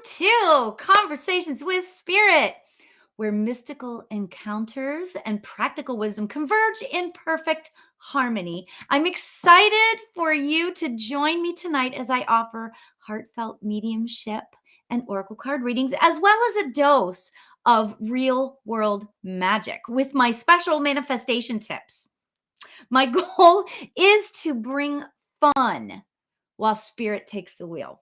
to Conversations with Spirit, where mystical encounters and practical wisdom converge in perfect harmony. I'm excited for you to join me tonight as I offer heartfelt mediumship and oracle card readings, as well as a dose of real world magic with my special manifestation tips. My goal is to bring fun while spirit takes the wheel.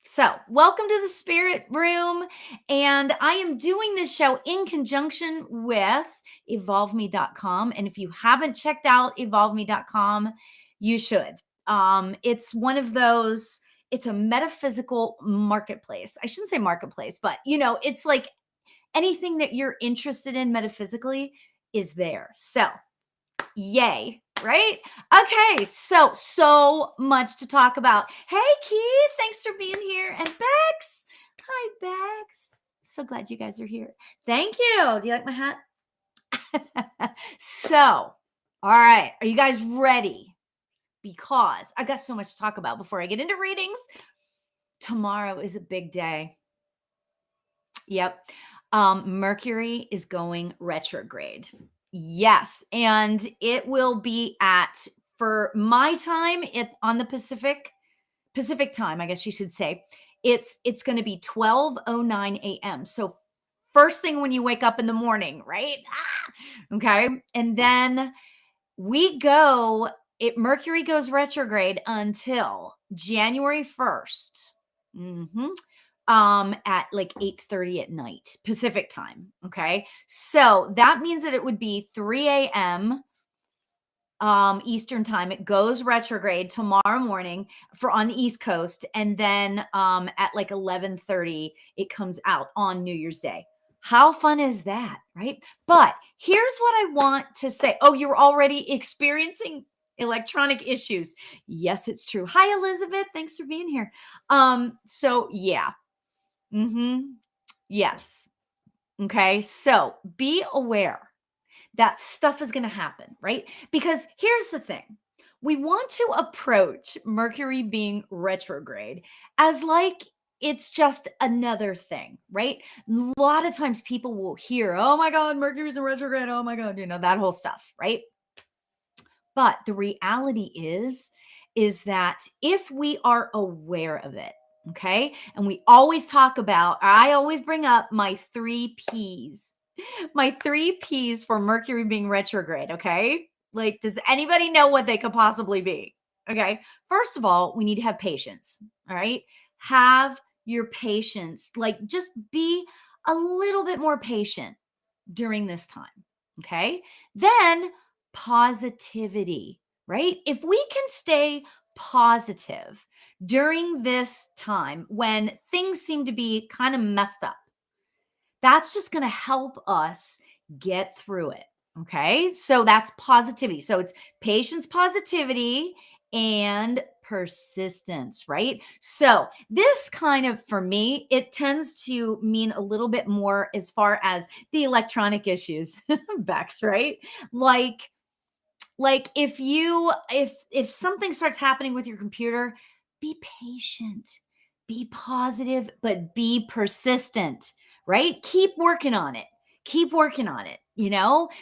So, welcome to the Spirit Room. And I am doing this show in conjunction with evolveme.com. And if you haven't checked out evolveme.com, you should. It's one of those, it's a metaphysical marketplace. I shouldn't say marketplace, but it's like anything that you're interested in metaphysically is there. So, yay, right? Okay, so much to talk about. Hey, Keith, thanks for being here. And Bex, hi, Bex. So glad you guys are here. Thank you. Do you like my hat? So, all right, are you guys ready? Because I've got so much to talk about before I get into readings. Tomorrow is a big day. Yep. Mercury is going retrograde. Yes, and it will be for my time on the Pacific time, I guess you should say. It's going to be 12:09 a.m. So first thing when you wake up in the morning, right? Okay. And then Mercury goes retrograde until January 1st. At like 8:30 at night Pacific time. Okay. So that means that it would be 3 a.m. Eastern time. It goes retrograde tomorrow morning on the East Coast. And then at like 11:30, it comes out on New Year's Day. How fun is that? Right. But here's what I want to say. Oh, you're already experiencing electronic issues. Yes, it's true. Hi, Elizabeth. Thanks for being here. So yeah. Yes. Okay. So be aware that stuff is going to happen, right? Because here's the thing. We want to approach Mercury being retrograde as like it's just another thing, right? A lot of times people will hear, oh my God, Mercury's in retrograde. Oh my God, that whole stuff, right? But the reality is that if we are aware of it, okay? And I always bring up my 3 Ps. My 3 Ps for Mercury being retrograde, okay? Like, does anybody know what they could possibly be? Okay. First of all, we need to have patience. All right. Have your patience. Like, just be a little bit more patient during this time. Okay. Then positivity, right? If we can stay positive during this time when things seem to be kind of messed up, that's just going to help us get through it. Okay. So that's positivity. So it's patience, positivity, and persistence, right? So this kind of, for me, it tends to mean a little bit more as far as the electronic issues, Bex, right? Like if something starts happening with your computer, be patient, be positive, but be persistent, right? Keep working on it. Keep working on it.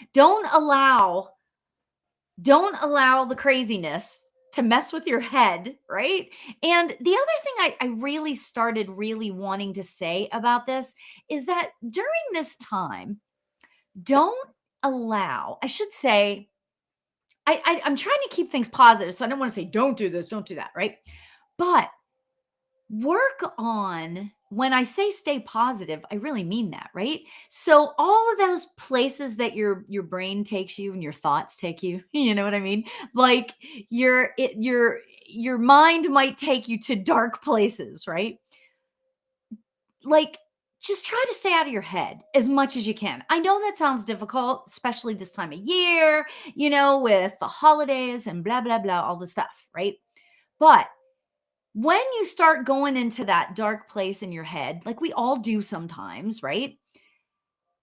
Don't allow the craziness to mess with your head, right? And the other thing I really started really wanting to say about this is that during this time, don't allow, I should say, I'm trying to keep things positive. So I don't want to say, don't do this, don't do that, right? But work on, when I say stay positive, I really mean that, right? So all of those places that your brain takes you and your thoughts take you, you know what I mean? Like your mind might take you to dark places, right? Like, just try to stay out of your head as much as you can. I know that sounds difficult, especially this time of year, with the holidays and blah, blah, blah, all the stuff, right? But when you start going into that dark place in your head, like we all do sometimes, right?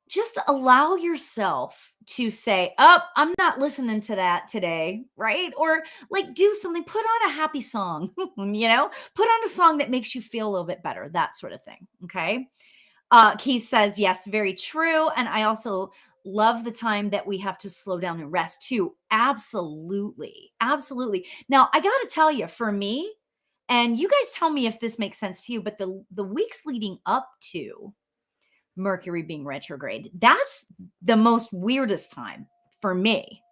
Just allow yourself to say, oh, I'm not listening to that today, right? Or like do something, put on a happy song, put on a song that makes you feel a little bit better, that sort of thing. Okay. Keith says, yes, very true. And I also love the time that we have to slow down and rest too. Absolutely. Absolutely. Now, I got to tell you, for me, and you guys tell me if this makes sense to you, but the weeks leading up to Mercury being retrograde, that's the most weirdest time for me.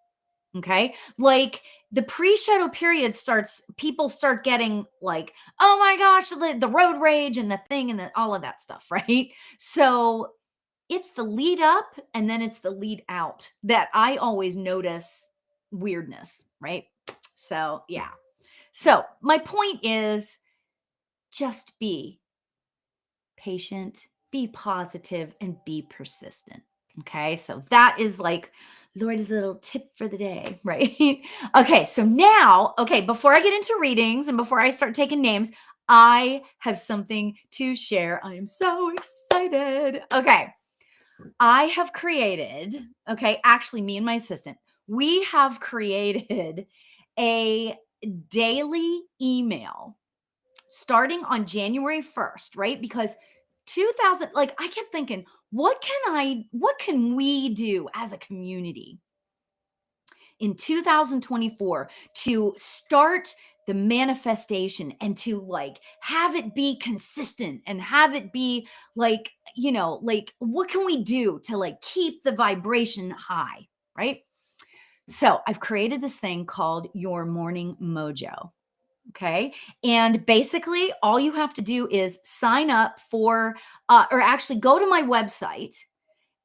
Okay. Like the pre-shadow period starts, people start getting like, oh my gosh, the road rage and the thing and all of that stuff. Right. So it's the lead up and then it's the lead out that I always notice weirdness. Right. So, yeah. So my point is just be patient, be positive, and be persistent. Okay, so that is like Lori's little tip for the day, right? Okay, so now, okay, before I get into readings and before I start taking names, I have something to share. I am so excited. Okay, I have created, okay, actually, me and my assistant, we have created a daily email starting on January 1st, right? Because 2000, like I kept thinking, what can we do as a community in 2024 to start the manifestation and to like have it be consistent and have it be like, like what can we do to like keep the vibration high, right? So I've created this thing called Your Morning Mojo. Okay. And basically, all you have to do is sign up for, or actually go to my website.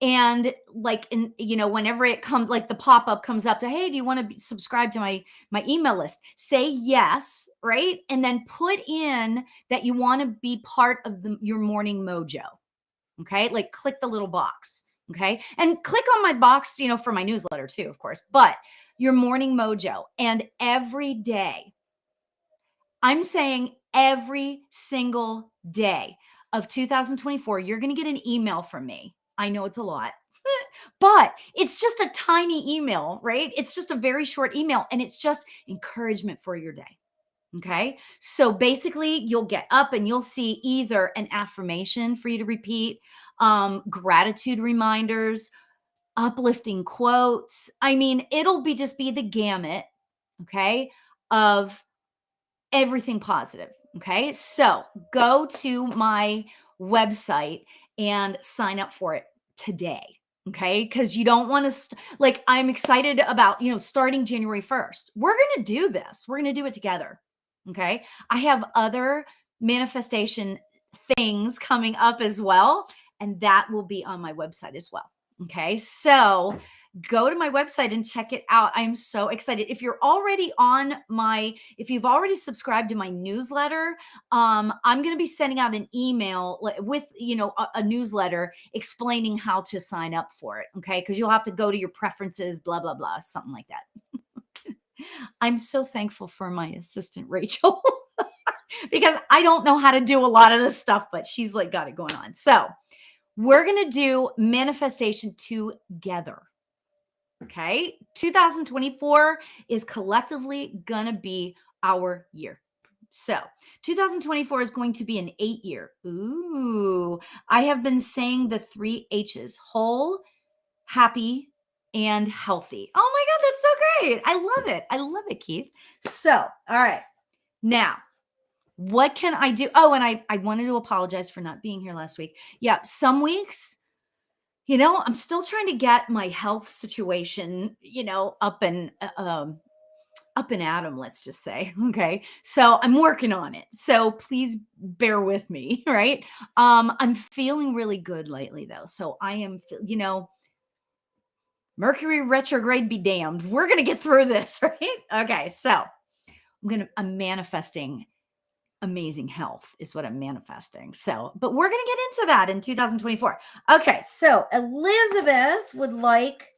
And like, whenever it comes, like the pop up comes up to, hey, do you want to subscribe to my email list? Say yes, right? And then put in that you want to be part of your morning mojo. Okay. Like click the little box. Okay. And click on my box, for my newsletter too, of course, but your morning mojo. And every day, I'm saying every single day of 2024, you're going to get an email from me. I know it's a lot, but it's just a tiny email, right? It's just a very short email and it's just encouragement for your day. Okay. So basically, you'll get up and you'll see either an affirmation for you to repeat, gratitude reminders, uplifting quotes. I mean, it'll just be the gamut, okay, of everything positive. Okay. So go to my website and sign up for it today. Okay. Because you don't want to, I'm excited about, starting January 1st. We're going to do this, we're going to do it together. Okay. I have other manifestation things coming up as well. And that will be on my website as well. Okay. So go to my website and check it out. I'm so excited. If you've already subscribed to my newsletter, I'm going to be sending out an email with, a newsletter explaining how to sign up for it. Okay. Because you'll have to go to your preferences, blah, blah, blah, something like that. I'm so thankful for my assistant, Rachel, because I don't know how to do a lot of this stuff, but she's like got it going on. So we're going to do manifestation together. Okay. 2024 is collectively going to be our year. So 2024 is going to be an 8-year. Ooh, I have been saying the 3 H's: whole, happy, and healthy. Oh my God, that's so great. I love it. I love it, Keith. So, all right. Now, what can I do? Oh, and I wanted to apologize for not being here last week. Yeah, some weeks, I'm still trying to get my health situation, up and at 'em, let's just say. Okay. So I'm working on it. So please bear with me. Right. I'm feeling really good lately though. So I am, Mercury retrograde be damned. We're going to get through this. Right. Okay. So I'm manifesting amazing health is what I'm manifesting. So, but we're going to get into that in 2024. Okay. So Elizabeth would like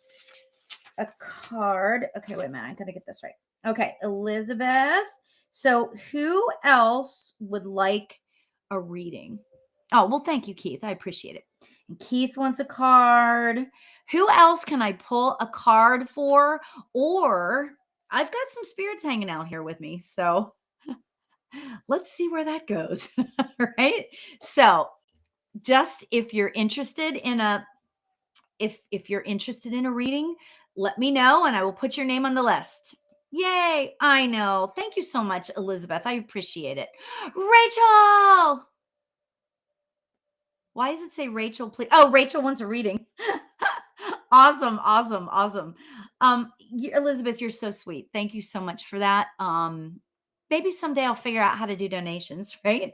a card. Okay. Wait a minute. I got to get this right. Okay. Elizabeth. So who else would like a reading? Oh, well, thank you, Keith. I appreciate it. And Keith wants a card. Who else can I pull a card for? Or I've got some spirits hanging out here with me. So let's see where that goes. Right? So just if you're interested in a if you're interested in a reading, let me know and I will put your name on the list. Yay! I know. Thank you so much, Elizabeth. I appreciate it. Rachel! Why does it say Rachel, please? Oh, Rachel wants a reading. Awesome, awesome, awesome. Elizabeth, you're so sweet. Thank you so much for that. Maybe someday I'll figure out how to do donations, right?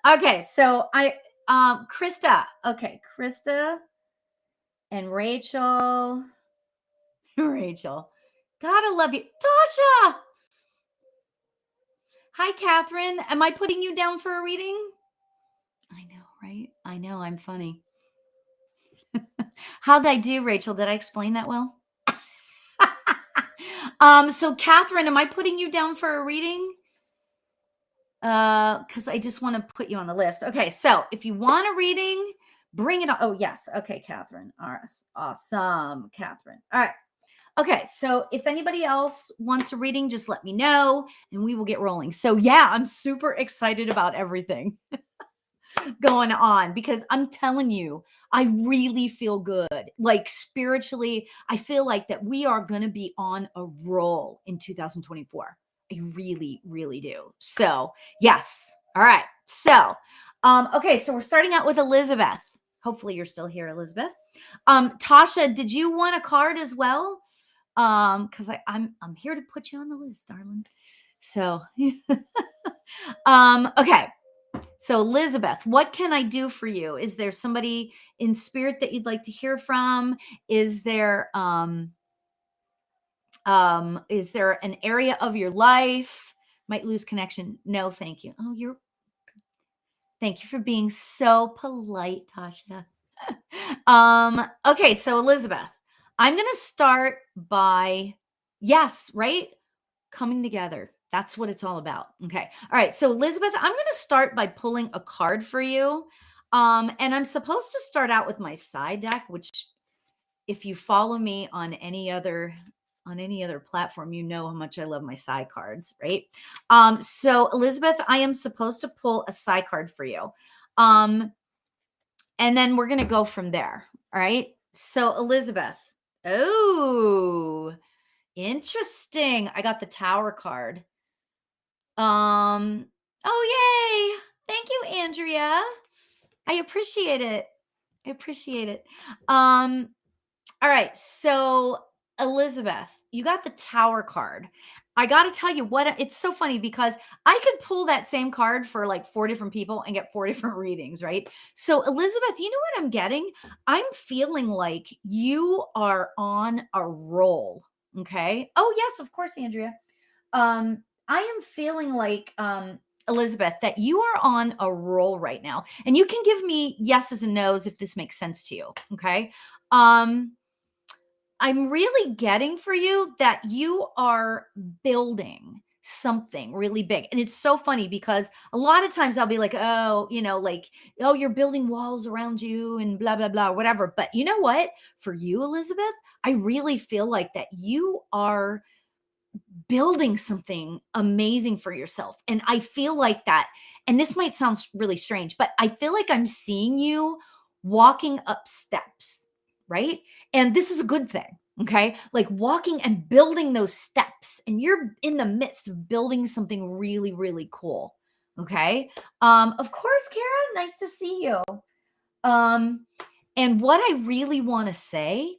Okay, so Krista. Okay, Krista and Rachel. Rachel. Gotta love you. Tasha! Hi, Catherine. Am I putting you down for a reading? I know, right? I know, I'm funny. How'd I do, Rachel? Did I explain that well? So Catherine, am I putting you down for a reading? Because I just want to put you on the list. Okay, so if you want a reading, bring it on. Oh, yes. Okay, Catherine. All right. Awesome, Catherine. All right. Okay, so if anybody else wants a reading, just let me know and we will get rolling. So yeah, I'm super excited about everything going on because I'm telling you, I really feel good. Like spiritually, I feel like that we are going to be on a roll in 2024. I really, really do. So, yes. All right. So, okay, so we're starting out with Elizabeth. Hopefully you're still here, Elizabeth. Tasha, did you want a card as well? Because I'm here to put you on the list, darling. So, okay. So, Elizabeth, what can I do for you? Is there somebody in spirit that you'd like to hear from? Is there an area of your life might lose connection? No, thank you. Oh, thank you for being so polite, Tasha. Okay, so Elizabeth, I'm going to start by yes, right? Coming together. That's what it's all about. Okay. All right. So Elizabeth, I'm going to start by pulling a card for you. And I'm supposed to start out with my side deck, which if you follow me on any other platform, you know how much I love my side cards, right? So Elizabeth, I am supposed to pull a side card for you. And then we're going to go from there. All right. So Elizabeth, oh, interesting. I got the Tower card. Oh, yay. Thank you, Andrea. I appreciate it. I appreciate it. All right. So, Elizabeth, you got the Tower card. I got to tell you what, it's so funny because I could pull that same card for like 4 different people and get 4 different readings, right? So, Elizabeth, you know what I'm getting? I'm feeling like you are on a roll. Okay. Oh, yes, of course, Andrea. I am feeling like, Elizabeth, that you are on a roll right now. And you can give me yeses and nos if this makes sense to you. Okay. Um, I'm really getting for you that you are building something really big. And it's so funny because a lot of times I'll be like, oh, like, oh, you're building walls around you and blah, blah, blah, whatever. But you know what? For you, Elizabeth, I really feel like that you are building something amazing for yourself. And I feel like that, and this might sound really strange, but I feel like I'm seeing you walking up steps, right? And this is a good thing. Okay. Like walking and building those steps, and you're in the midst of building something really, really cool. Okay. Of course, Kara, nice to see you. And what I really want to say,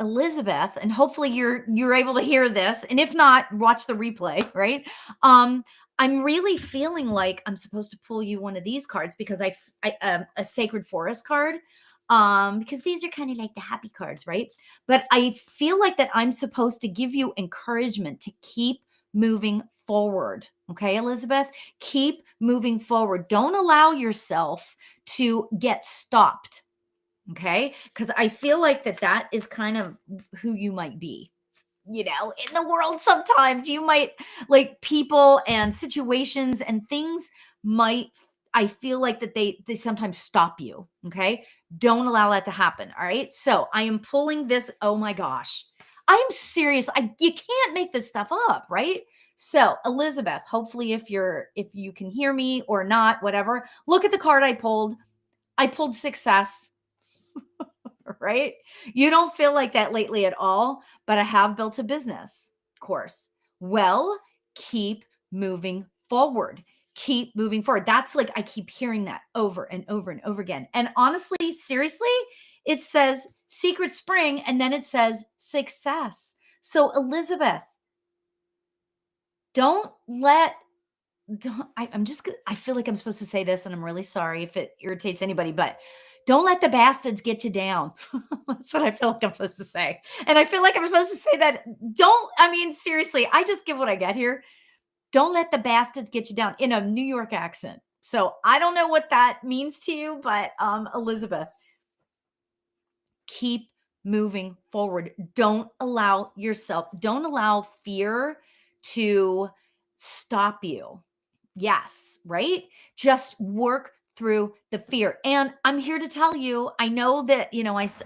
Elizabeth, and hopefully you're able to hear this, and if not, watch the replay, right? I'm really feeling like I'm supposed to pull you one of these cards because a sacred forest card, because these are kind of like the happy cards, right? But I feel like that I'm supposed to give you encouragement to keep moving forward. Okay, Elizabeth, keep moving forward. Don't allow yourself to get stopped. Okay. Because I feel like that is kind of who you might be, in the world. Sometimes you might like people and situations and things might I feel like that they sometimes stop you. Okay. Don't allow that to happen. All right. So I am pulling this. Oh my gosh. I'm serious. You can't make this stuff up, right? So Elizabeth, hopefully if you can hear me or not, whatever, look at the card I pulled. I pulled success, right? You don't feel like that lately at all, but I have built a business course. Well, keep moving forward. Keep moving forward. That's like, I keep hearing that over and over and over again. And honestly, seriously, it says secret spring and then it says success. So, Elizabeth, don't let I'm just, I feel like I'm supposed to say this and I'm really sorry if it irritates anybody, but don't let the bastards get you down. That's what I feel like I'm supposed to say. And I feel like I'm supposed to say that. I mean, seriously, I just give what I get here. Don't let the bastards get you down in a New York accent. So I don't know what that means to you, but Elizabeth, keep moving forward. Don't allow fear to stop you. Yes, right? Just work through the fear. And I'm here to tell you, I know that,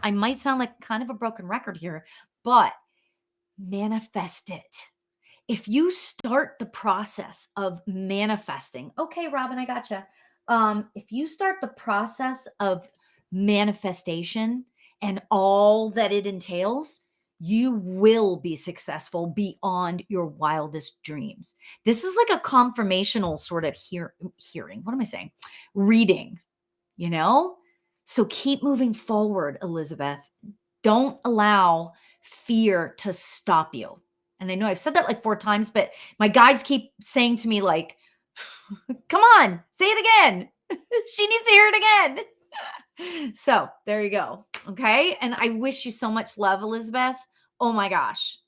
I might sound like kind of a broken record here, but manifest it. If you start the process of manifesting, okay, Robin, I gotcha. If you start the process of manifestation and all that it entails, you will be successful beyond your wildest dreams. This is like a confirmational sort of hearing. What am I saying? Reading, you know? So keep moving forward, Elizabeth. Don't allow fear to stop you. And I know I've said that like 4 times, but my guides keep saying to me, like, come on, say it again. She needs to hear it again. So there you go. Okay. And I wish you so much love, Elizabeth. Oh my gosh.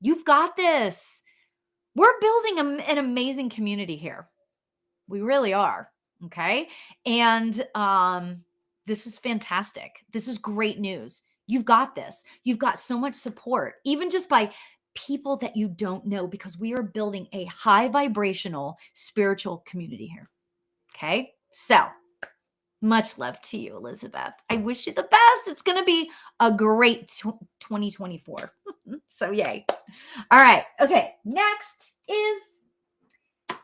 You've got this. We're building an amazing community here. We really are. Okay. And this is fantastic. This is great news. You've got this. You've got so much support, even just by people that you don't know, because we are building a high vibrational spiritual community here. Okay. So much love to you, Elizabeth. I wish you the best. It's going to be a great 2024. So yay. All right. Okay. Next is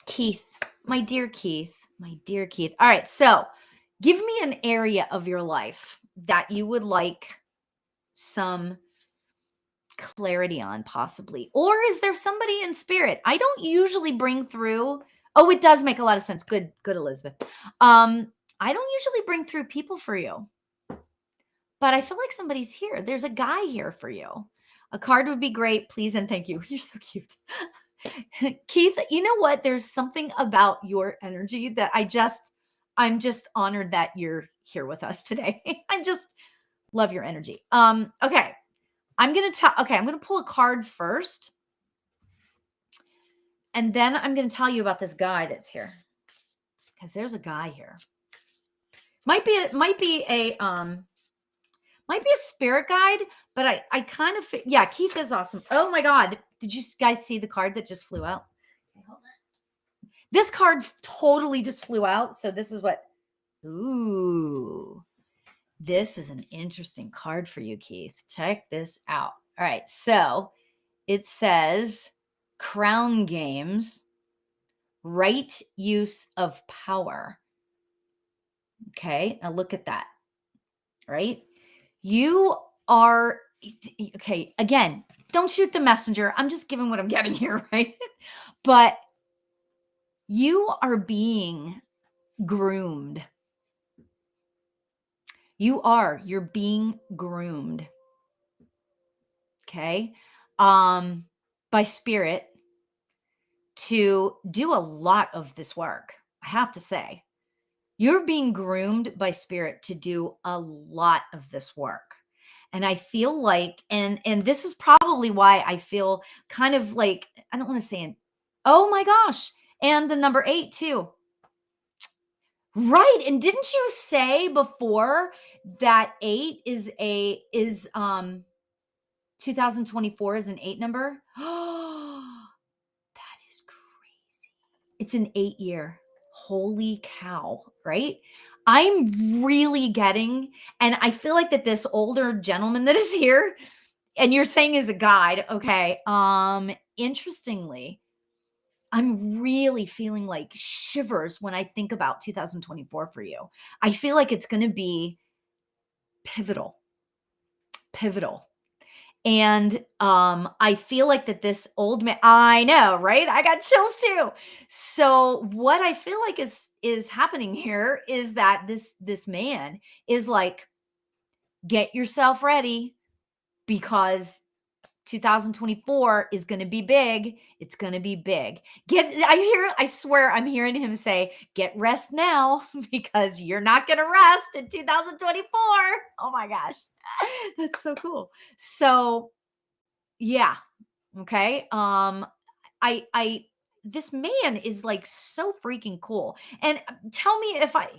Keith, my dear Keith, my dear Keith. All right. So give me an area of your life that you would like some clarity on, possibly. Or is there somebody in spirit? I don't usually bring through. Oh, it does make a lot of sense. Good, Elizabeth. I don't usually bring through people for you, but I feel like somebody's here. There's a guy here for you. A card would be great. Please and thank you. You're so cute. Keith, you know what? There's something about your energy that I'm just honored that you're here with us today. I just love your energy. Okay. I'm going to pull a card first. And then I'm going to tell you about this guy that's here. Because there's a guy here. Might be a spirit guide, but I kind of, yeah, Keith is awesome. Oh my God. Did you guys see the card that just flew out? Okay, hold on. This card totally just flew out. So this is this is an interesting card for you, Keith. Check this out. All right. So it says Crown Games, right use of power. Okay. Now look at that. Right. You are, okay. Again, don't shoot the messenger. I'm just giving what I'm getting here. Right. But you are being groomed. You're being groomed. Okay. By spirit to do a lot of this work. I have to say, you're being groomed by spirit to do a lot of this work. And I feel like, and this is probably why I feel kind of like, I don't want to say, oh my gosh. And the number 8 too. Right. And didn't you say before that 8 is 2024 is an 8 number? Oh, that is crazy. It's an 8 year. holy cow, right? I'm really getting, and I feel like that this older gentleman that is here, and you're saying is a guide, okay. Interestingly, I'm really feeling like shivers when I think about 2024 for you. I feel like it's going to be pivotal, pivotal. And I feel like that this old man, I know, right? I got chills too. So what I feel like is happening here is that this man is like, get yourself ready because 2024 is going to be big. It's going to be big. I swear I'm hearing him say, get rest now because you're not going to rest in 2024. Oh my gosh. That's so cool. So, yeah. Okay. This man is like so freaking cool. And tell me if I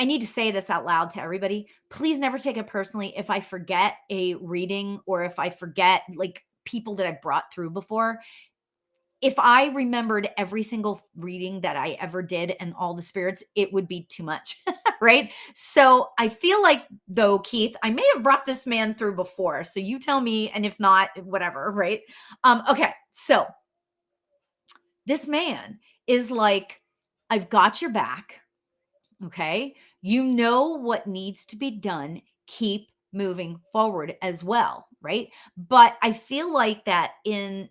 need to say this out loud to everybody. Please never take it personally if I forget a reading or if I forget like people that I brought through before. If I remembered every single reading that I ever did and all the spirits, it would be too much, right? So I feel like, though, Keith, I may have brought this man through before. So you tell me, and if not, whatever, right? Okay, so this man is like, I've got your back. Okay. You know what needs to be done. Keep moving forward as well. Right. But I feel like that in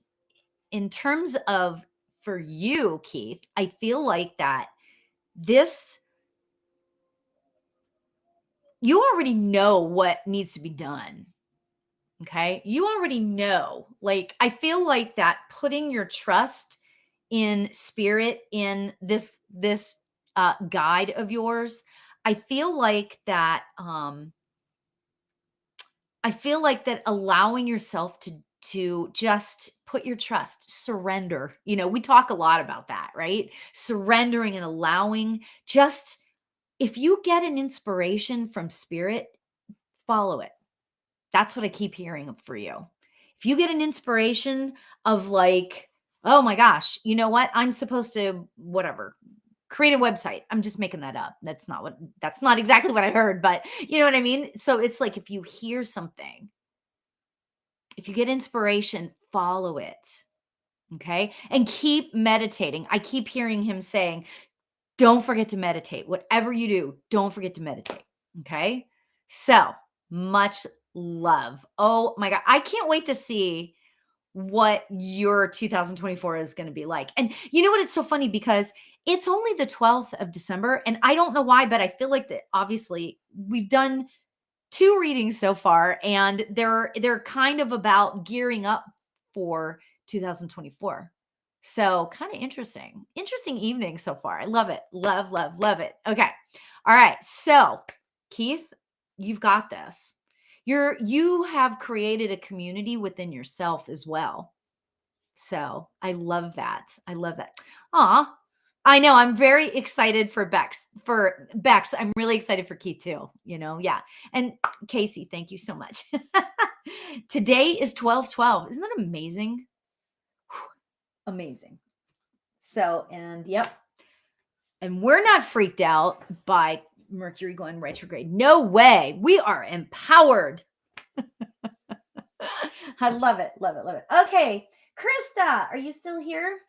terms of for you, Keith, I feel like that this, you already know what needs to be done. Okay. You already know. Like, I feel like that putting your trust in spirit, in this guide of yours, I feel like that, I feel like that allowing yourself to just put your trust, surrender. We talk a lot about that, right? Surrendering and allowing, just if you get an inspiration from spirit, follow it. That's what I keep hearing for you. If you get an inspiration of like, oh my gosh, you know what? I'm supposed to whatever, create a website. I'm just making that up. That's not exactly what I heard, but you know what I mean? So it's like if you hear something, if you get inspiration, follow it. Okay? And keep meditating. I keep hearing him saying, don't forget to meditate. Whatever you do, don't forget to meditate. Okay? So, much love. Oh my God. I can't wait to see what your 2024 is going to be like. And you know what? It's so funny because it's only the 12th of December. And I don't know why, but I feel like that obviously we've done two readings so far, and they're kind of about gearing up for 2024. So kind of interesting evening so far. I love it. Love it. Okay. All right. So Keith, you've got this. You have created a community within yourself as well. So I love that. I love that. Aw, I know. I'm very excited for Bex. For Bex, I'm really excited for Keith too. Yeah. And Casey, thank you so much. Today is 12/12. Isn't that amazing? Whew, amazing. So, and yep. And we're not freaked out by Mercury going retrograde. No way. We are empowered. I love it. Love it. Love it. Okay. Krista, are you still here?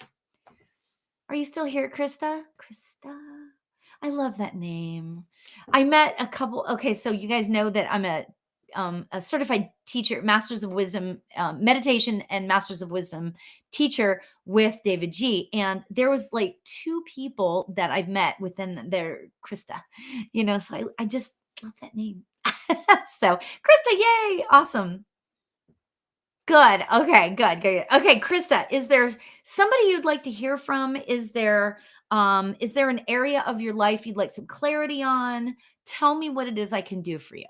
Are you still here, Krista? Krista. I love that name. I met a couple. Okay, so you guys know that I'm a certified teacher, Masters of Wisdom, meditation and Masters of Wisdom teacher with David G. And there was like two people that I've met within their Krista, so I just love that name. So Krista, yay. Awesome. Good. Okay, good. Okay, Krista, is there somebody you'd like to hear from? Is there an area of your life you'd like some clarity on? Tell me what it is I can do for you.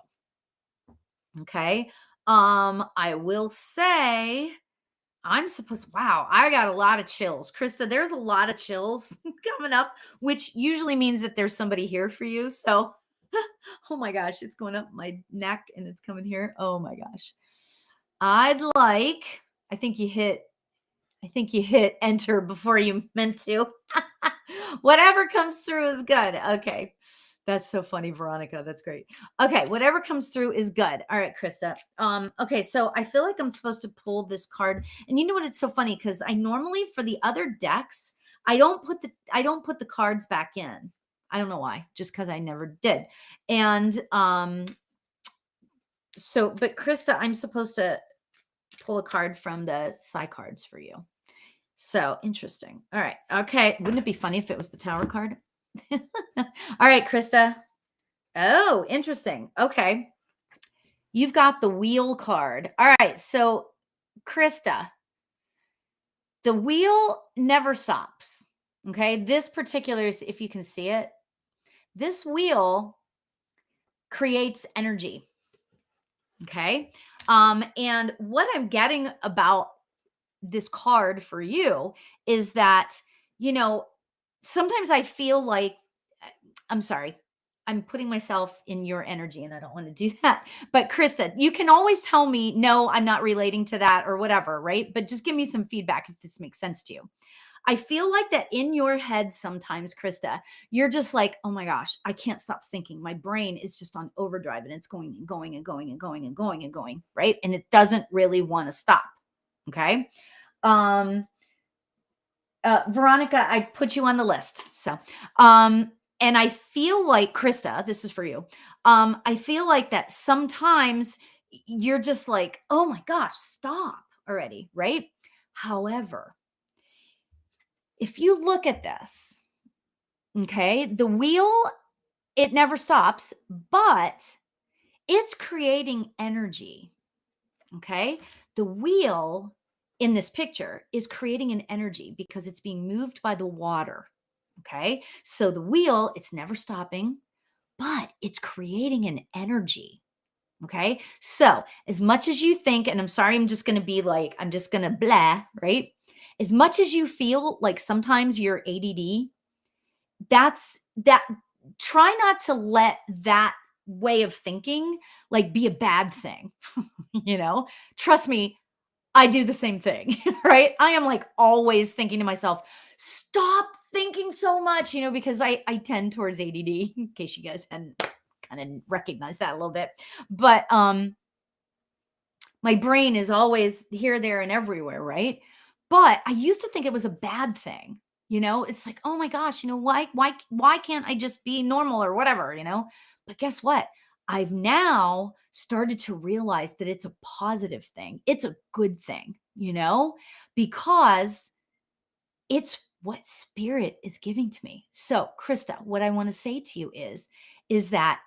Okay. I will say wow, I got a lot of chills. Krista, there's a lot of chills coming up, which usually means that there's somebody here for you. So, oh my gosh, it's going up my neck and it's coming here. Oh my gosh. I think you hit enter before you meant to. Whatever comes through is good. Okay. That's so funny, Veronica. That's great. Okay, whatever comes through is good. All right, Krista. Okay, so I feel like I'm supposed to pull this card. And you know what? It's so funny because I normally for the other decks, I don't put the cards back in. I don't know why, just because I never did. And so, but Krista, I'm supposed to pull a card from the side cards for you. So interesting. All right. Okay. Wouldn't it be funny if it was the Tower card? All right, Krista. Oh, interesting. Okay. You've got the Wheel card. All right. So, Krista, the wheel never stops. Okay. This particular, if you can see it, this wheel creates energy. Okay. And what I'm getting about this card for you is that, you know, sometimes I feel like, I'm sorry, I'm putting myself in your energy and I don't want to do that. But Krista, you can always tell me, no, I'm not relating to that or whatever, right? But just give me some feedback if this makes sense to you. I feel like that in your head sometimes, Krista, you're just like, oh my gosh, I can't stop thinking. My brain is just on overdrive and it's going and going and going and going and going and going, right? And it doesn't really want to stop. Okay. Um, Veronica, I put you on the list. So, and I feel like Krista, this is for you. I feel like that sometimes you're just like, oh my gosh, stop already, right? However, if you look at this, okay, the wheel, it never stops, but it's creating energy. Okay. The wheel in this picture is creating an energy because it's being moved by the water. Okay. So the wheel, it's never stopping, but it's creating an energy. Okay. So as much as you think, and I'm sorry, I'm just going to be like, I'm just going to blah, right? As much as you feel like sometimes you're ADD, that's that. Try not to let that way of thinking like be a bad thing. Trust me, I do the same thing, right? I am like always thinking to myself, stop thinking so much, because I tend towards ADD, in case you guys hadn't kind of recognized that a little bit. But my brain is always here, there, and everywhere, right? But I used to think it was a bad thing. It's like, oh my gosh, why can't I just be normal or whatever? But guess what? I've now started to realize that it's a positive thing. It's a good thing, because it's what spirit is giving to me. So, Krista, what I want to say to you is that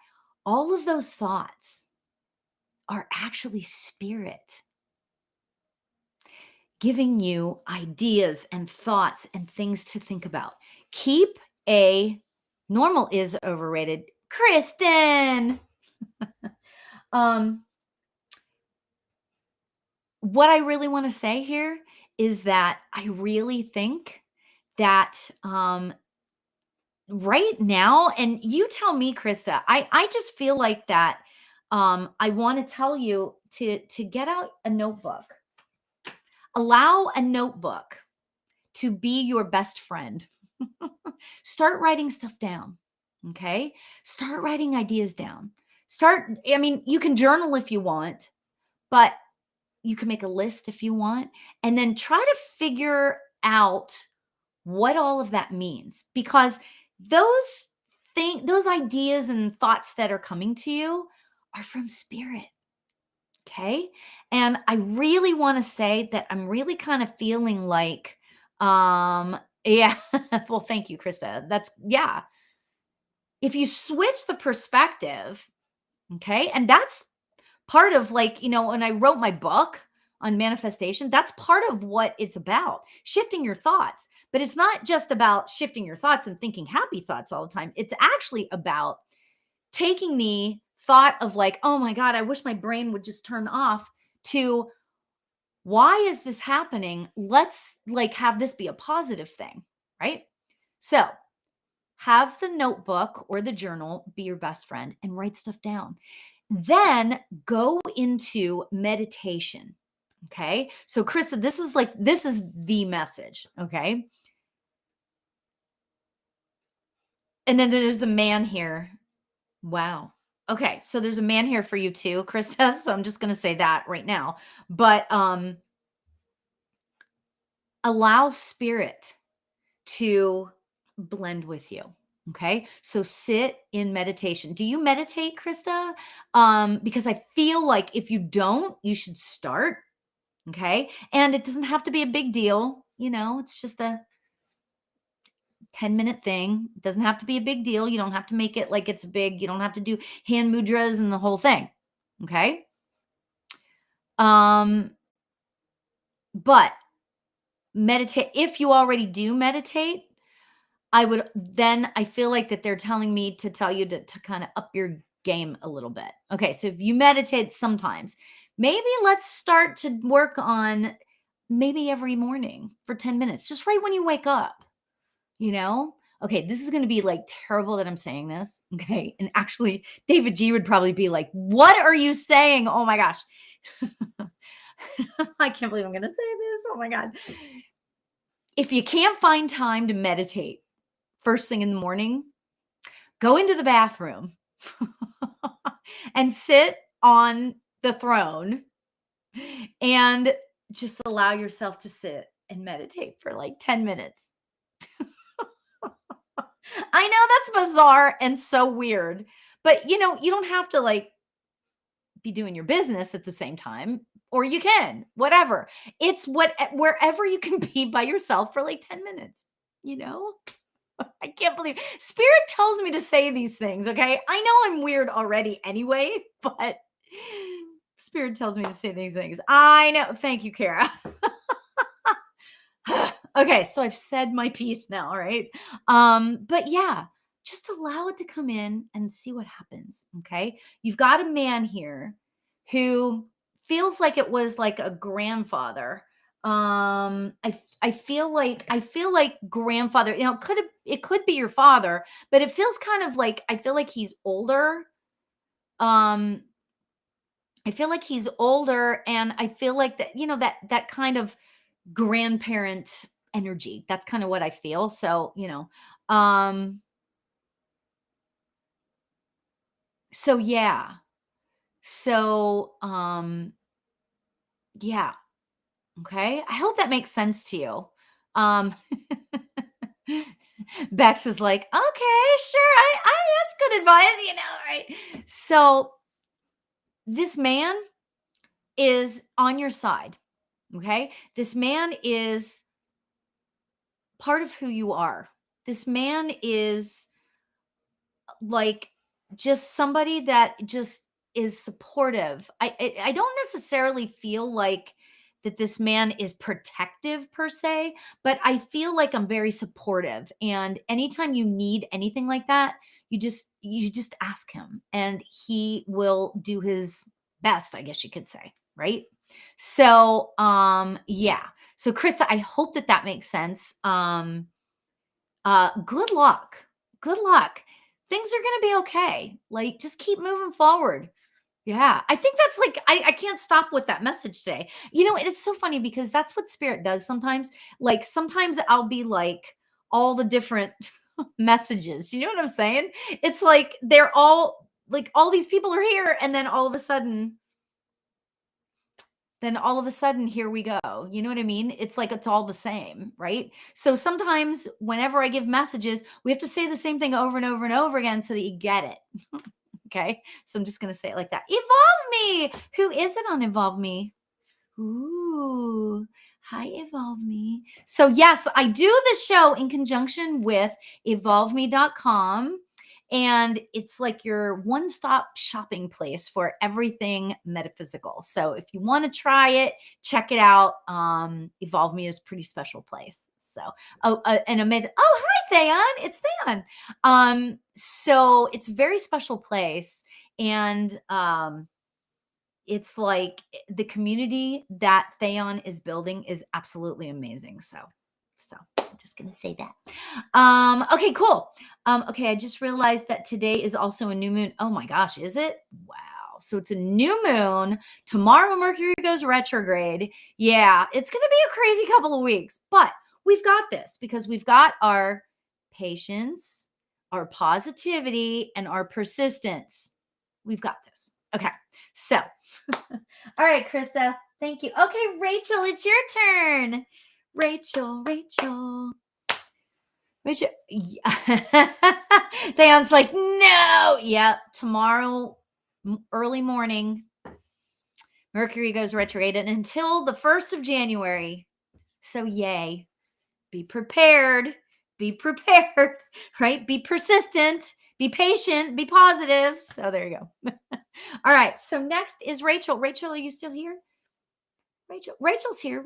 all of those thoughts are actually spirit giving you ideas and thoughts and things to think about. Keep a normal is overrated. Kristen. um, what I really want to say here is that I really think that right now, and you tell me, Krista, I just feel like that I want to tell you to get out a notebook. Allow a notebook to be your best friend. Start writing stuff down. Okay. Start writing ideas down. You can journal if you want, but you can make a list if you want, and then try to figure out what all of that means, because those ideas and thoughts that are coming to you are from spirit. Okay. And I really want to say that I'm really kind of feeling like, yeah, well, thank you, Krista. Yeah. If you switch the perspective, okay, and that's part of like, when I wrote my book on manifestation, that's part of what it's about, shifting your thoughts. But it's not just about shifting your thoughts and thinking happy thoughts all the time. It's actually about taking the thought of like, oh my God, I wish my brain would just turn off, to why is this happening? Let's like have this be a positive thing, right? So have the notebook or the journal be your best friend and write stuff down. Then go into meditation. Okay. So, Krista, this is the message. Okay. And then there's a man here. Wow. Okay, so there's a man here for you too, Krista. So I'm just going to say that right now. But allow spirit to blend with you. Okay. So sit in meditation. Do you meditate, Krista? Because I feel like if you don't, you should start. Okay. And it doesn't have to be a big deal. It's just a 10-minute thing. It doesn't have to be a big deal. You don't have to make it like it's big. You don't have to do hand mudras and the whole thing. Okay. But meditate. If you already do meditate, I feel like that they're telling me to tell you to kind of up your game a little bit. Okay, so if you meditate sometimes, maybe let's start to work on maybe every morning for 10 minutes, just right when you wake up, you know? Okay, this is going to be like terrible that I'm saying this. Okay. And actually, David G would probably be like, "What are you saying? Oh my gosh." I can't believe I'm going to say this. Oh my God. If you can't find time to meditate first thing in the morning, go into the bathroom and sit on the throne and just allow yourself to sit and meditate for like 10 minutes. I know that's bizarre and so weird, but you don't have to like be doing your business at the same time, or you can, whatever. It's wherever you can be by yourself for like 10 minutes, you know? I can't believe spirit tells me to say these things. Okay. I know I'm weird already anyway, but spirit tells me to say these things. I know. Thank you, Kara. Okay. So I've said my piece now. Right. But yeah, just allow it to come in and see what happens. Okay. You've got a man here who feels like it was like a grandfather. I feel like grandfather, it could be your father, but it feels kind of like I feel like he's older. um I feel like he's older, and I feel like that kind of grandparent energy. That's kind of what I feel. So um so yeah. So yeah. Okay. I hope that makes sense to you. Um Bex is like, okay, sure. I That's good advice, right? So this man is on your side. Okay. This man is part of who you are. This man is like just somebody that just is supportive. I don't necessarily feel like that this man is protective per se, but I feel like I'm very supportive. And anytime you need anything like that, you just ask him and he will do his best, I guess you could say, right? So yeah. So Krista, I hope that makes sense. Good luck. Good luck. Things are gonna be okay. Like, just keep moving forward. Yeah, I think that's like I can't stop with that message today. It's so funny because that's what spirit does sometimes. Like, sometimes I'll be like all the different messages. You know what I'm saying? It's like they're all these people are here, and then all of a sudden here we go. You know what I mean? It's like it's all the same, right? So sometimes whenever I give messages, we have to say the same thing over and over and over again so that you get it. Okay. So I'm just going to say it like that. Evolve me. Who is it on Evolve Me? Ooh. Hi, Evolve Me. So yes, I do this show in conjunction with evolveme.com. And it's like your one-stop shopping place for everything metaphysical. So if you want to try it, check it out. Evolve Me is a pretty special place. So, and amazing. Oh, hi, Theon. It's Theon. So it's a very special place. And it's like the community that Theon is building is absolutely amazing. So I'm just gonna say that. Okay, cool. Okay, I just realized that today is also a new moon. Oh my gosh, is it? Wow. So it's a new moon. Tomorrow Mercury goes retrograde. Yeah, it's gonna be a crazy couple of weeks, but we've got this because we've got our patience, our positivity, and our persistence. We've got this. Okay. So, all right, Krista. Thank you. Okay, Rachel, it's your turn. Rachel. Theon's like, no. Yeah, tomorrow, early morning, Mercury goes retrograde and until the 1st of January. So, yay. Be prepared. Be prepared, right? Be persistent. Be patient. Be positive. So, there you go. All right. So, next is Rachel. Rachel, are you still here? Rachel's here.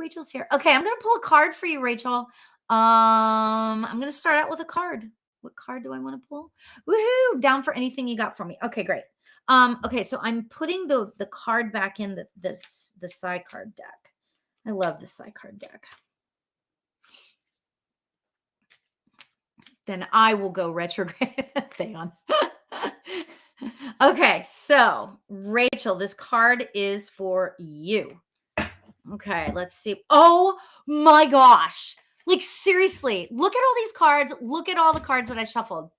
Okay, I'm gonna pull a card for you, Rachel. I'm gonna start out with a card. What card do I want to pull? Woohoo! Down for anything you got for me. Okay, great. Okay, so I'm putting the card back in the side card deck. I love the side card deck. Then I will go retrograde. Hang on. Okay, so Rachel, this card is for you. Okay, let's see. Oh my gosh. Like, seriously, look at all these cards. Look at all the cards that I shuffled.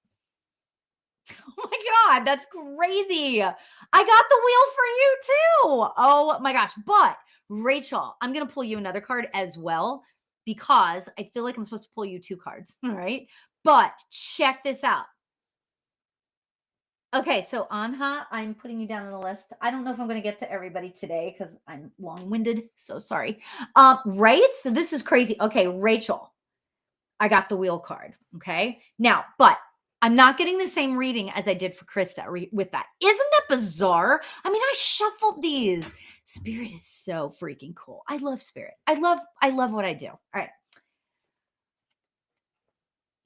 Oh my God, that's crazy. I got the wheel for you too. Oh my gosh. But Rachel, I'm going to pull you another card as well because I feel like I'm supposed to pull you 2 cards. All right. But check this out. Okay, so Anha, I'm putting you down on the list. I don't know if I'm going to get to everybody today because I'm long-winded. So sorry. Right? So this is crazy. Okay, Rachel, I got the wheel card. Okay. Now, but I'm not getting the same reading as I did for Krista with that. Isn't that bizarre? I mean, I shuffled these. Spirit is so freaking cool. I love Spirit. I love what I do. All right.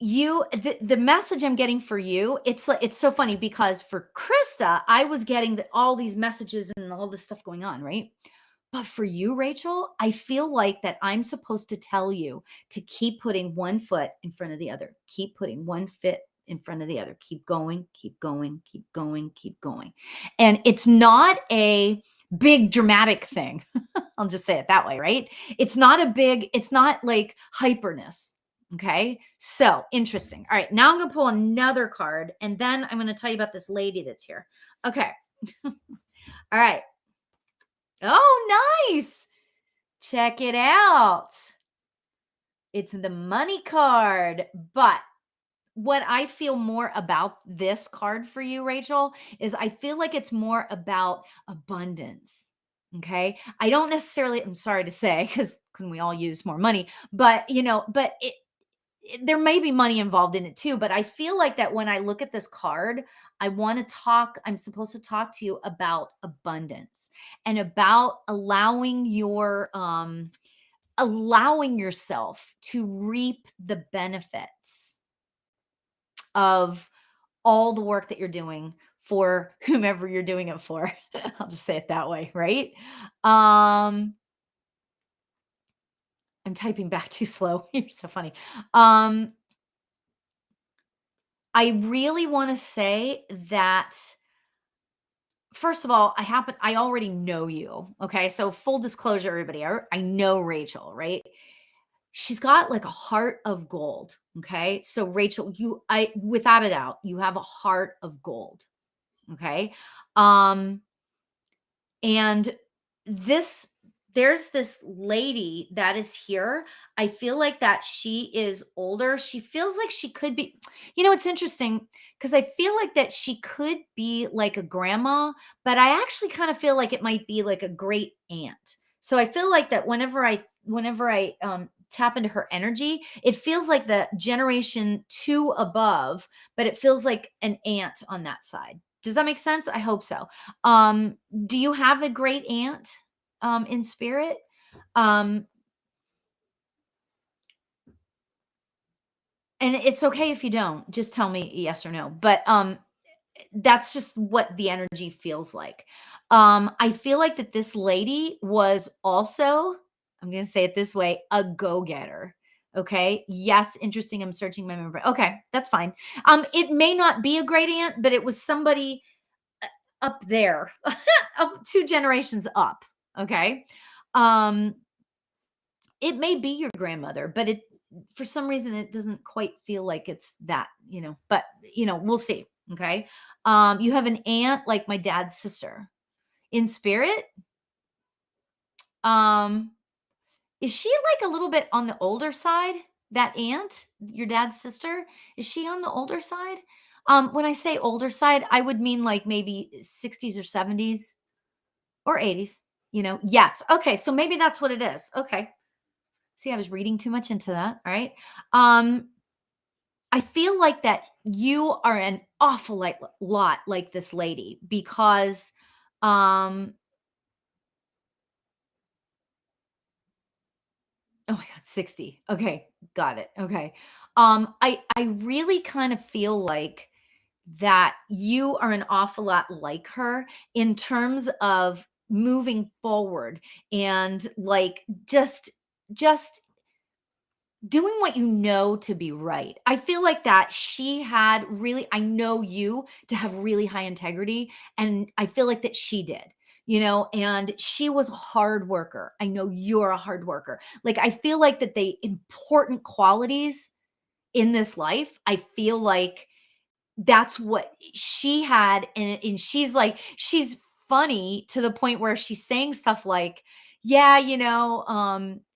The message I'm getting for you, it's so funny because for Krista, I was getting all these messages and all this stuff going on, right? But for you, Rachel, I feel like that I'm supposed to tell you to keep putting one foot in front of the other. Keep putting one foot in front of the other. Keep going, keep going, keep going, keep going. And it's not a big dramatic thing. I'll just say it that way, right? It's not like hyperness. Okay. So interesting. All right. Now I'm going to pull another card and then I'm going to tell you about this lady that's here. Okay. All right. Oh, nice. Check it out. It's the money card. But what I feel more about this card for you, Rachel, is I feel like it's more about abundance. Okay. I don't necessarily, I'm sorry to say, because can we all use more money? But, there may be money involved in it too, but I feel like that when I look at this card, I'm supposed to talk to you about abundance and about allowing yourself to reap the benefits of all the work that you're doing for whomever you're doing it for. I'll just say it that way, right? I'm typing back too slow. You're so funny. I really want to say that first of all, I already know you. Okay. So full disclosure, everybody, I know Rachel, right? She's got like a heart of gold. Okay. So Rachel, without a doubt, you have a heart of gold. Okay. And this there's this lady that is here. I feel like that she is older. She feels like she could be, it's interesting because I feel like that she could be like a grandma, but I actually kind of feel like it might be like a great aunt. So I feel like that whenever I tap into her energy, it feels like the generation 2 above, but it feels like an aunt on that side. Does that make sense? I hope so. Do you have a great aunt in spirit? Um, and it's okay if you don't. Just tell me yes or no. But that's just what the energy feels like. I feel like that this lady was also, I'm going to say it this way, a go-getter. Okay. Yes. Interesting. I'm searching my memory. Okay. That's fine. It may not be a great aunt, but it was somebody up there, up 2 generations up. Okay. Um, it may be your grandmother, but for some reason it doesn't quite feel like it's that, but we'll see. Okay. You have an aunt like my dad's sister in spirit. Um, is she like a little bit on the older side? That aunt, your dad's sister, is she on the older side? When I say older side, I would mean like maybe 60s or 70s or 80s. Yes. Okay. So maybe that's what it is. Okay. See, I was reading too much into that. All right. Um, I feel like that you are an awful lot like this lady because um oh my god, 60. Okay, got it. Okay. I really kind of feel like that you are an awful lot like her in terms of moving forward and like just doing what you know to be right. I feel like that she had really, I know you to have really high integrity, and I feel like that she did. And she was a hard worker. I know you're a hard worker. Like, I feel like that the important qualities in this life, I feel like that's what she had, and she's funny to the point where she's saying stuff like, "Yeah,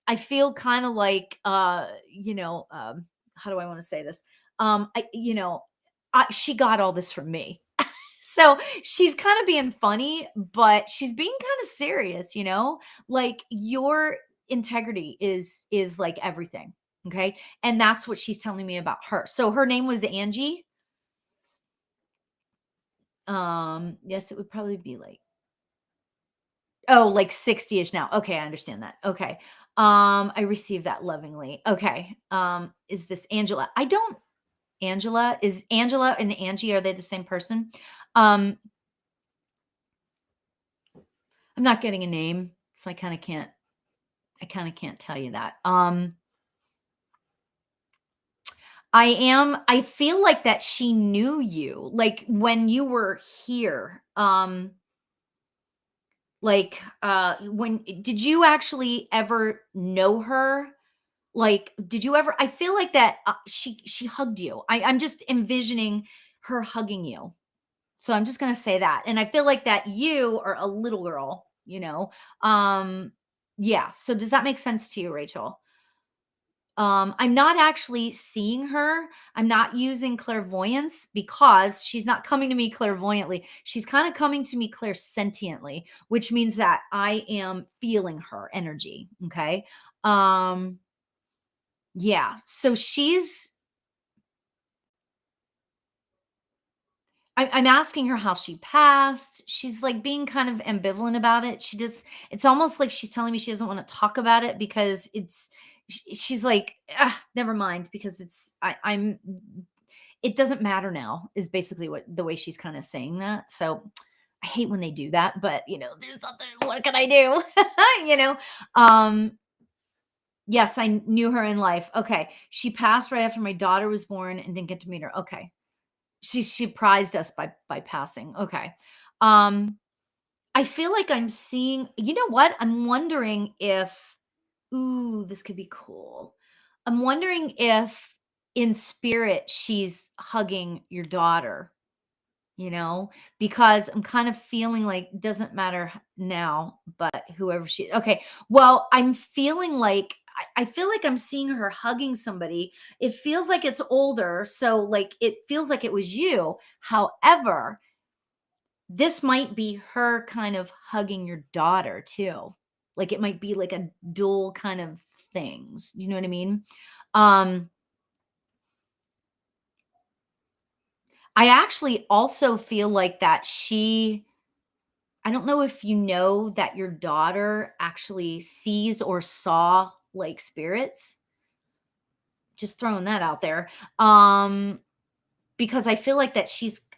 I feel kinda like, how do I wanna say this? She got all this from me." So, she's kinda being funny, but she's being kinda serious, Like, your integrity is, like, everything, okay? And that's what she's telling me about her. So, her name was Angie? Yes, it would probably be like, oh, like 60-ish now. Okay, I understand that. Okay. I received that lovingly. Okay. Is this Angela? I don't is Angela and Angie, are they the same person? Um, I'm not getting a name, so I kind of can't tell you that. I feel like that she knew you, like when you were here. Like, when did you actually ever know her? Like, did you ever I feel like that, she hugged you. I'm just envisioning her hugging you. So I'm just gonna say that, and I feel like that you are a little girl, yeah, so does that make sense to you, Rachel? I'm not actually seeing her. I'm not using clairvoyance because she's not coming to me clairvoyantly. She's kind of coming to me clairsentiently, which means that I am feeling her energy. Okay. Um, yeah. So I'm asking her how she passed. She's like being kind of ambivalent about it. It's almost like she's telling me she doesn't want to talk about it because she's like, "Ah, never mind," because it doesn't matter now, is basically what the way she's kind of saying that. So I hate when they do that, but there's nothing, what can I do? you know, um, yes, I knew her in life. Okay. She passed right after my daughter was born and didn't get to meet her. Okay. She surprised us by passing. Okay. Um, I feel like I'm seeing, you know what? I'm wondering if, ooh, this could be cool. I'm wondering if in spirit she's hugging your daughter, because I'm kind of feeling like doesn't matter now, but whoever she, okay. Well, I'm feeling like I feel like I'm seeing her hugging somebody. It feels like it's older, so like it feels like it was you. However, this might be her kind of hugging your daughter too. Like it might be like a dual kind of things. You know what I mean? Um, I actually also feel like that I don't know if you know that your daughter actually sees or saw like spirits. Just throwing that out there. Um, because I feel like that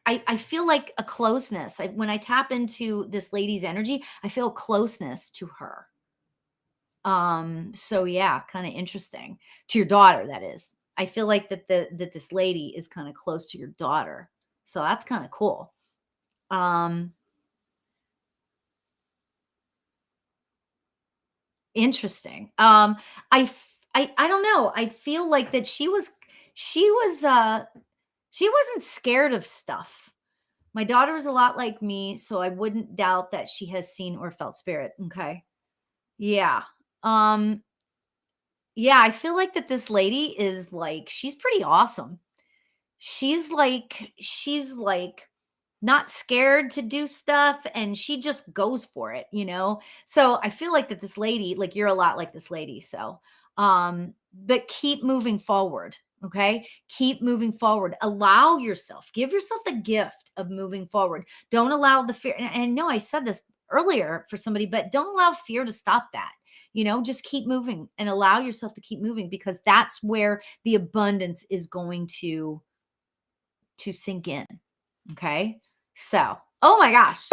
I feel like a closeness. When I tap into this lady's energy, I feel closeness to her. So yeah, kind of interesting. To your daughter, that is. I feel like that this lady is kind of close to your daughter. So that's kind of cool. Um, Interesting. I don't know. I feel like that she was she wasn't scared of stuff. My daughter is a lot like me, so I wouldn't doubt that she has seen or felt spirit. Okay. Yeah. Um yeah, I feel like that this lady is like she's pretty awesome. She's like not scared to do stuff and she just goes for it, you know? So I feel like that this lady, like you're a lot like this lady. So, but keep moving forward. Okay. Keep moving forward. Allow yourself, give yourself the gift of moving forward. Don't allow the fear. And I know I said this earlier for somebody, but don't allow fear to stop that. Just keep moving and allow yourself to keep moving because that's where the abundance is going to sink in. Okay. So, oh my gosh.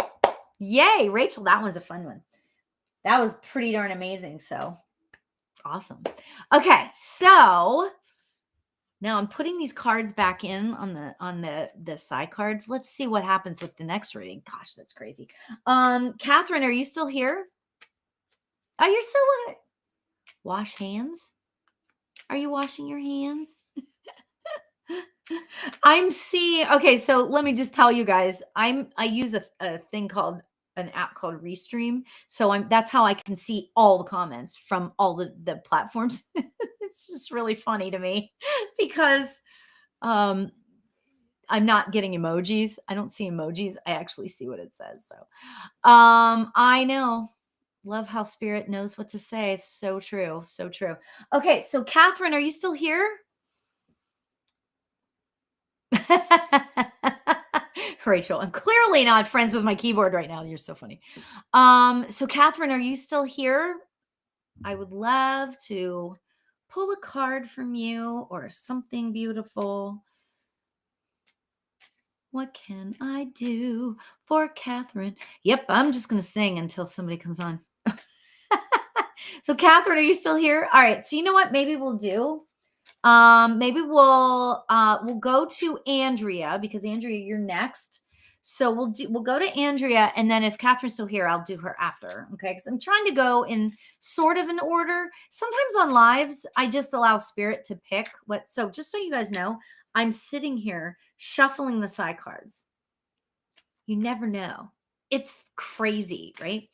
Yay, Rachel. That one's a fun one. That was pretty darn amazing. So awesome. Okay. So now I'm putting these cards back in on the side cards. Let's see what happens with the next reading. Gosh, that's crazy. Catherine, are you still here? Oh, you're still with it. Wash hands. Are you washing your hands? I'm seeing okay, so let me just tell you guys, I use a thing called an app called Restream. So that's how I can see all the comments from all the platforms. It's just really funny to me because um I'm not getting emojis. I don't see emojis. I actually see what it says. So I know. Love how spirit knows what to say. It's so true. So true. Okay, so Catherine, are you still here? Rachel, I'm clearly not friends with my keyboard right now. You're so funny. So Catherine, are you still here? I would love to pull a card from you or something beautiful. What can I do for Catherine? Yep, I'm just going to sing until somebody comes on. So Catherine, are you still here? All right. So you know what? Maybe we'll do. Maybe we'll go to Andrea because Andrea, you're next. So we'll go to Andrea, and then if Catherine's still here, I'll do her after. Okay, because I'm trying to go in sort of an order. Sometimes on lives, I just allow spirit to pick what. So just so you guys know, I'm sitting here shuffling the side cards. You never know. It's crazy, right?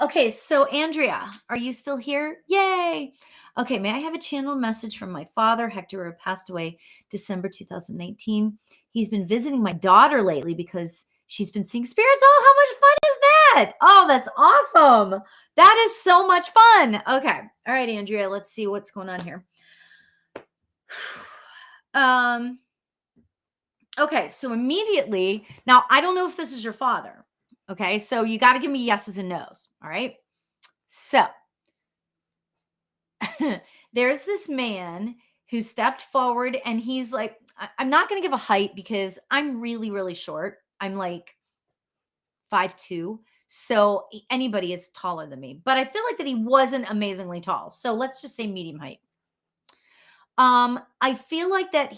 Okay, so Andrea, are you still here? Yay. Okay, may I have a channeled message from my father, Hector, who passed away December 2019. He's been visiting my daughter lately because she's been seeing spirits. Oh, how much fun is that? Oh, that's awesome. That is so much fun. Okay. All right, Andrea, let's see what's going on here. Okay, so immediately, now I don't know if this is your father. Okay, so you got to give me yeses and nos. All right. So there's this man who stepped forward and he's like, I'm not going to give a height because I'm really, really short. I'm like 5'2". So anybody is taller than me, but I feel like that he wasn't amazingly tall. So let's just say medium height. I feel like that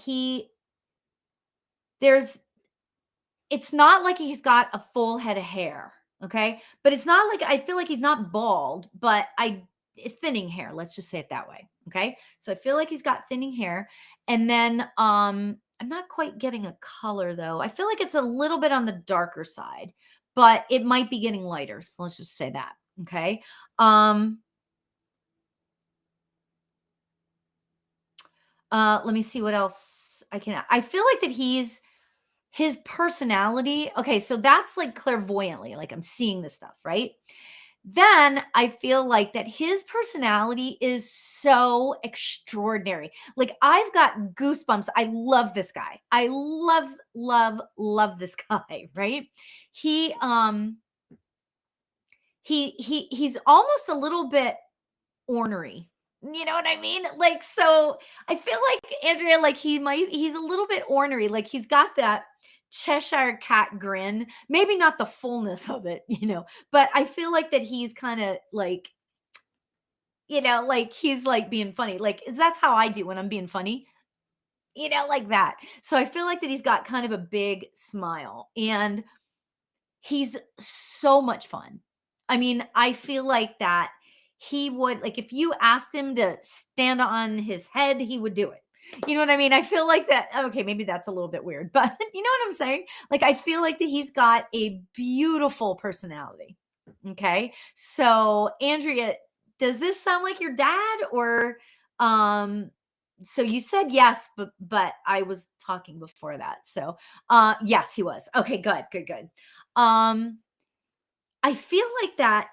there's it's not like he's got a full head of hair, okay? But it's not like I feel like he's not bald, but thinning hair, let's just say it that way, okay? So I feel like he's got thinning hair and then I'm not quite getting a color though. I feel like it's a little bit on the darker side, but it might be getting lighter. So let's just say that, okay? Let me see what else I feel like that his personality. Okay, so that's like clairvoyantly, like I'm seeing this stuff, right? Then I feel like that his personality is so extraordinary. Like I've got goosebumps. I love this guy. I love this guy, right? He he's almost a little bit ornery. You know what I mean? Like, so I feel like Andrea, like he's a little bit ornery. Like he's got that Cheshire cat grin, maybe not the fullness of it, but I feel like that he's kind of like, like he's like being funny. Like that's how I do when I'm being funny, like that. So I feel like that he's got kind of a big smile and he's so much fun. I mean, I feel like that he would, like, if you asked him to stand on his head, he would do it. You know what I mean? I feel like that. Okay, maybe that's a little bit weird, but you know what I'm saying? Like, I feel like that he's got a beautiful personality. Okay. So, Andrea, does this sound like your dad, or um so you said yes, but I was talking before that. So, yes, he was. Okay, good, good, good. Um I feel like that,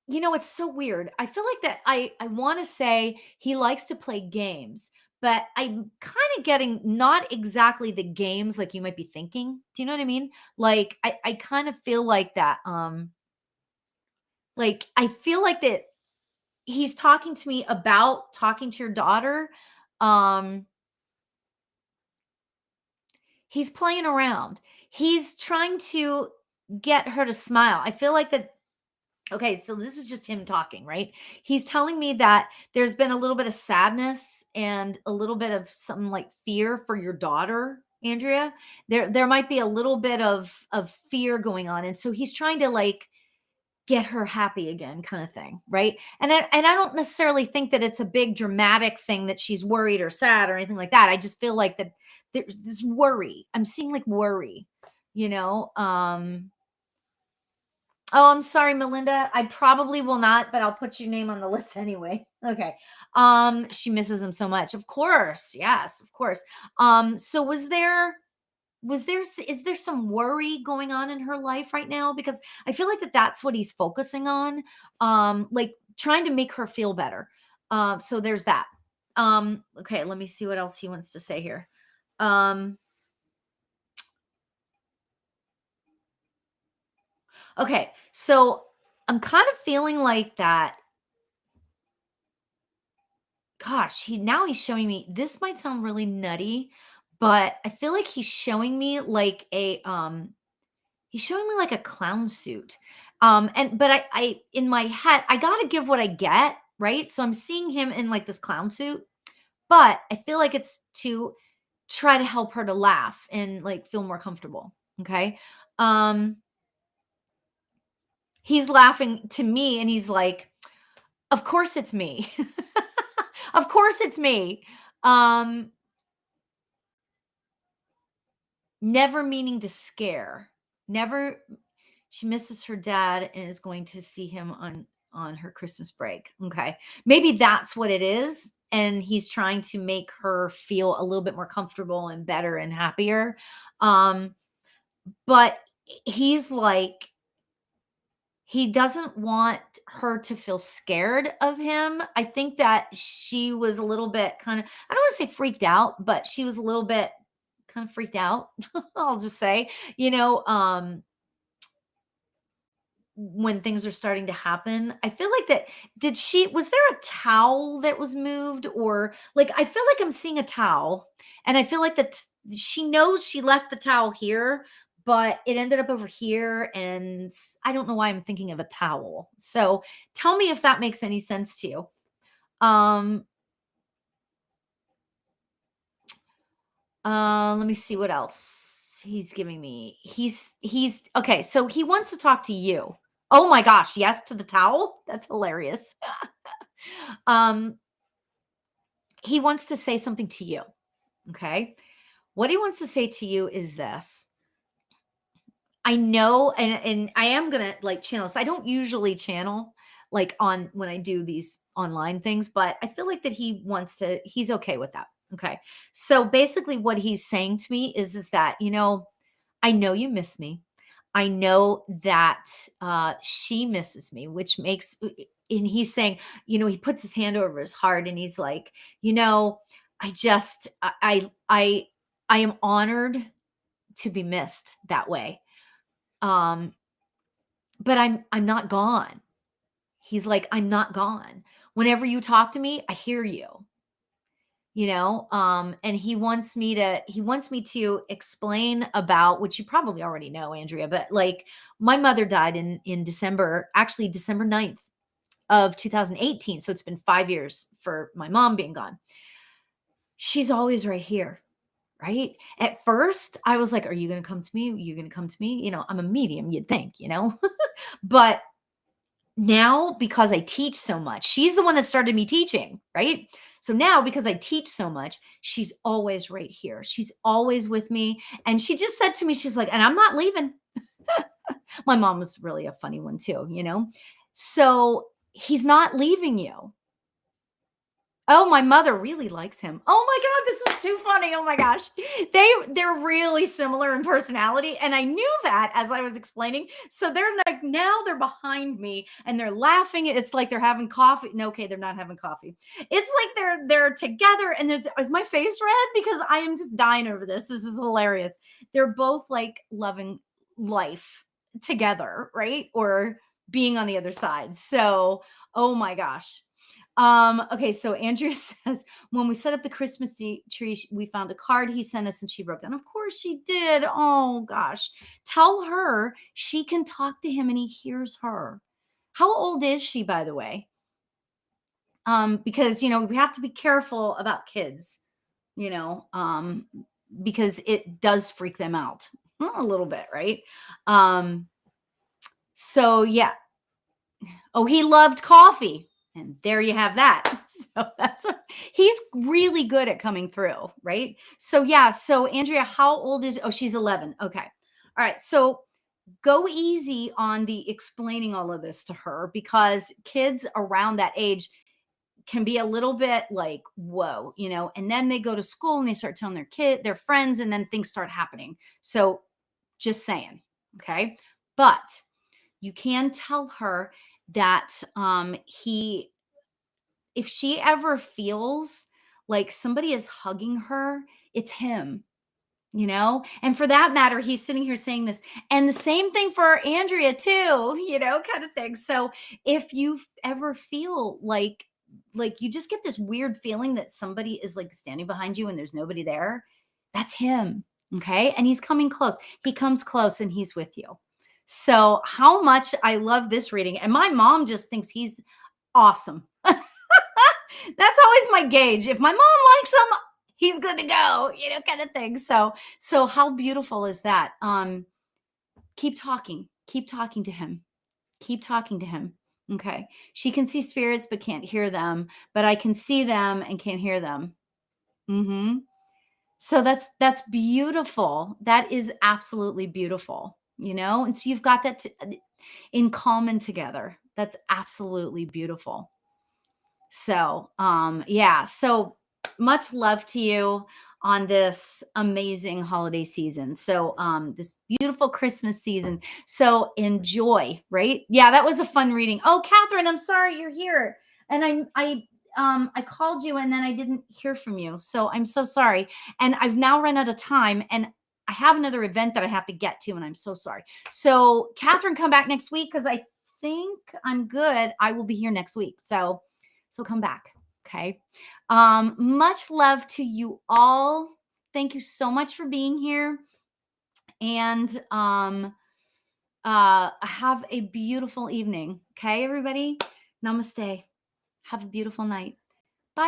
it's so weird. I feel like that I want to say he likes to play games, but I'm kind of getting not exactly the games like you might be thinking. Do you know what I mean? Like, I kind of feel like that like, I feel like that he's talking to me about talking to your daughter. Um he's playing around. He's trying to get her to smile. I feel like that. Okay, so this is just him talking, right? He's telling me that there's been a little bit of sadness and a little bit of something like fear for your daughter, Andrea. There might be a little bit of fear going on, and so he's trying to, like, get her happy again, kind of thing, right? And I don't necessarily think that it's a big dramatic thing that she's worried or sad or anything like that. I just feel like that there's this worry. I'm seeing, like, worry, you know. Oh, I'm sorry, Melinda. I probably will not, but I'll put your name on the list anyway. Okay. She misses him so much. Of course. Yes, of course. So is there some worry going on in her life right now? Because I feel like that's what he's focusing on. Like, trying to make her feel better. So there's that. Okay, let me see what else he wants to say here. Um, okay, so I'm kind of feeling like that. Gosh, he's showing me, this might sound really nutty, but I feel like he's showing me like a clown suit. And but I in my head, I got to give what I get, right? So I'm seeing him in like this clown suit, but I feel like it's to try to help her to laugh and, like, feel more comfortable. Okay? Um he's laughing to me and he's like, "Of course it's me." Of course it's me. Um Never meaning to scare. Never. She misses her dad and is going to see him on her Christmas break. Okay. Maybe that's what it is, and he's trying to make her feel a little bit more comfortable and better and happier. Um but he's like, he doesn't want her to feel scared of him. I think that she was a little bit kind of, I don't want to say freaked out, but she was a little bit kind of freaked out. I'll just say, you know, when things are starting to happen. I feel like that, was there a towel that was moved, or, like, I feel like I'm seeing a towel, and I feel like that she knows she left the towel here, but it ended up over here, and I don't know why I'm thinking of a towel. So tell me if that makes any sense to you. Um let me see what else he's giving me. He's okay, so he wants to talk to you. Oh my gosh, yes to the towel? That's hilarious. um he wants to say something to you, okay? What he wants to say to you is this. I know, and I am going to, like, channel. So I don't usually channel, like, on when I do these online things, but I feel like that he's okay with that. Okay. So basically what he's saying to me is that, I know you miss me. I know that she misses me, which makes, and he's saying, he puts his hand over his heart and he's like, you know, I just, I am honored to be missed that way. Um, but I'm not gone. He's like, I'm not gone. Whenever you talk to me, I hear you. And he wants me to explain about, which you probably already know, Andrea, but, like, my mother died in December, actually December 9th of 2018. So it's been 5 years for my mom being gone. She's always right here. Right. At first, I was like, are you going to come to me? Are you going to come to me? I'm a medium, you'd think, but now because I teach so much, she's the one that started me teaching, right? So now because I teach so much, she's always right here. She's always with me. And she just said to me, she's like, and I'm not leaving. My mom was really a funny one too, you know? So he's not leaving you. Oh, my mother really likes him. Oh my god, this is too funny. Oh my gosh. They're really similar in personality, and I knew that as I was explaining. So they're like now they're behind me and they're laughing. It's like they're having coffee. No, okay, they're not having coffee. It's like they're together and is my face red because I am just dying over this. This is hilarious. They're both like loving life together, right? Or being on the other side. So, oh my gosh. Okay, so Andrea says, when we set up the Christmas tree, we found a card he sent us and she broke down. Of course she did. Oh gosh. Tell her she can talk to him and he hears her. How old is she, by the way? Because we have to be careful about kids, you know, because it does freak them out a little bit, right? So yeah. Oh, he loved coffee. And there you have that. So he's really good at coming through, right? So yeah, so Andrea, how old is she's 11. Okay. All right. So go easy on the explaining all of this to her because kids around that age can be a little bit like, whoa, and then they go to school and they start telling their friends, and then things start happening. So just saying. Okay. But you can tell her that he if she ever feels like somebody is hugging her, it's him. And for that matter, he's sitting here saying this. And the same thing for Andrea too, kind of thing. So if you ever feel like you just get this weird feeling that somebody is like standing behind you and there's nobody there, that's him. Okay. And he's coming close. He comes close and he's with you. So how much I love this reading. And my mom just thinks he's awesome. That's always my gauge. If my mom likes him, he's good to go, kind of thing. So how beautiful is that? Keep talking to him. Keep talking to him. Okay. She can see spirits but can't hear them, but I can see them and can't hear them. Mhm. So that's beautiful. That is absolutely beautiful, And so you've got that in common together. That's absolutely beautiful. So, yeah. So much love to you on this amazing holiday season. So, this beautiful Christmas season. So enjoy, right? Yeah, that was a fun reading. Oh, Catherine, I'm sorry you're here. And I called you and then I didn't hear from you. So I'm so sorry. And I've now run out of time and I have another event that I have to get to, and I'm so sorry. So, Catherine, come back next week because I think I'm good. I will be here next week. So come back. Okay. Much love to you all. Thank you so much for being here. And have a beautiful evening. Okay, everybody. Namaste. Have a beautiful night.